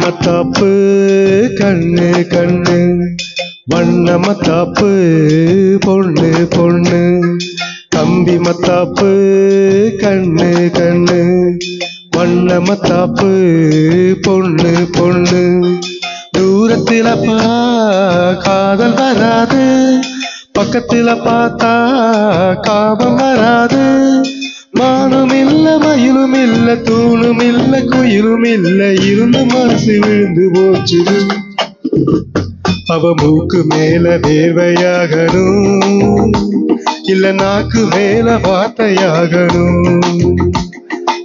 மத்தாப்பு கண்ணு கண்ணு வண்ண மத்தாப்பு பொண்ணு பொண்ணு தம்பி மத்தாப்பு கண்ணு கண்ணு வண்ண மத்தாப்பு பொண்ணு பொண்ணு தூரத்தில காதல் வராது பக்கத்தில பார்த்தா காபம் வராது மானும் இல்ல மயிலும் இல்ல தூணும் இல்ல குயிலும் இல்ல இருந்து மனசு விழுந்து போச்சு அவ மூக்கு மேல வேர்வையாகணும் இல்ல நாக்கு மேல வார்த்தையாகணும்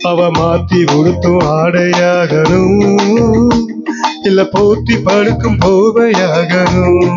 அவ மாத்தி உடுத்தும் ஆடையாகணும் இல்ல போத்தி படுக்கும் போவையாகணும்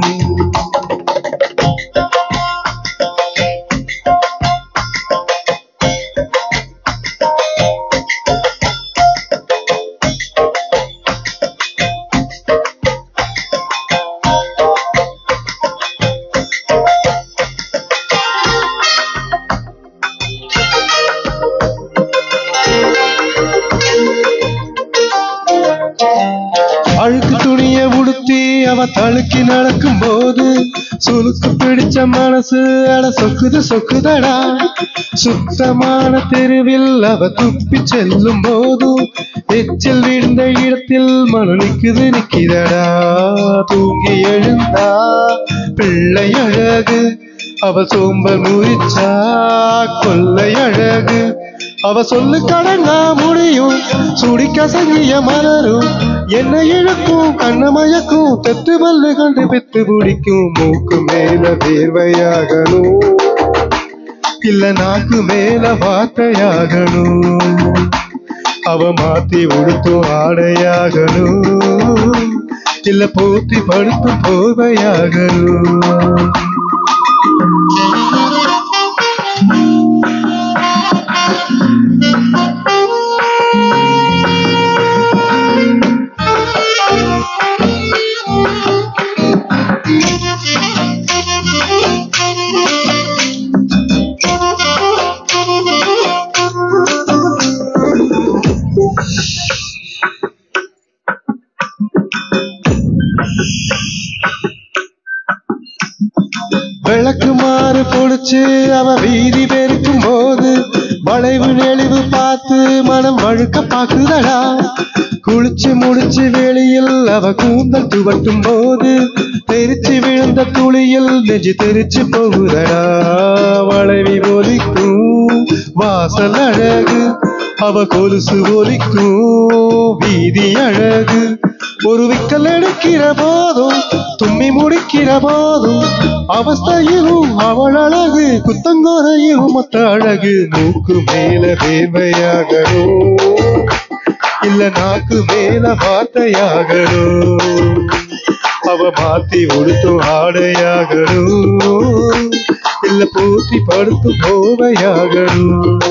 அழுக்கு துணிய உடுத்தி அவ தழுக்கி நடக்கும் போது சுருக்கு பிடிச்ச மனசு அட சொக்குது சொக்குதடா சுத்தமான தெருவில் அவ துப்பி செல்லும் போதும் எச்சில் விழுந்த இடத்தில் மனு நிக்குது நிக்கிதடா தூங்கி எழுந்தா பிள்ளை அழகு அவ சோம்பல் முறிச்சா கொள்ளை அழகு அவ சொல்லு கடங்கா முடியும் சுடி கசங்கிய மலரும் என்ன இழுக்கும் கண்ணமயக்கும் தெத்து பல்லு கண்டு பெத்து பிடிக்கும் மூக்கு மேல வேர்வையாகணும் இல்ல நாக்கு மேல வார்த்தையாகணும் அவ மாத்தி உடுத்தும் ஆடையாகணும் இல்ல போத்தி படுத்தும் போவையாகணும் விளக்கு மாறு பொடிச்சு அவ வீதி பெருக்கும் போது வளைவு நெளிவு பார்த்து மனம் வழுக்க பாக்குதடா குளிச்சு முடிச்சு வெளியில் அவ கூந்தல் துவட்டும் போது தெரிச்சு விழுந்த துளியில் நெஞ்சு தெரிச்சு போகுதடா வளைவி ஒலிக்கும் வாசல் அழகு அவ கொலுசு ஒலிக்கும் வீதி அழகு ஒரு விக்கல் எடுக்கிற போதும் தும்மி முடிக்கிற போதும் அவஸ்தையிலும் அவள் அழகு குத்தங்கோரையிலும் மொத்த அழகு மூக்கு மேல வேர்வையாகணும் இல்ல நாக்கு மேல வார்த்தையாகணும் அவ மாத்தி உடுத்தும் ஆடையாகணும் இல்ல போத்தி படுத்தும் போவையாகணும்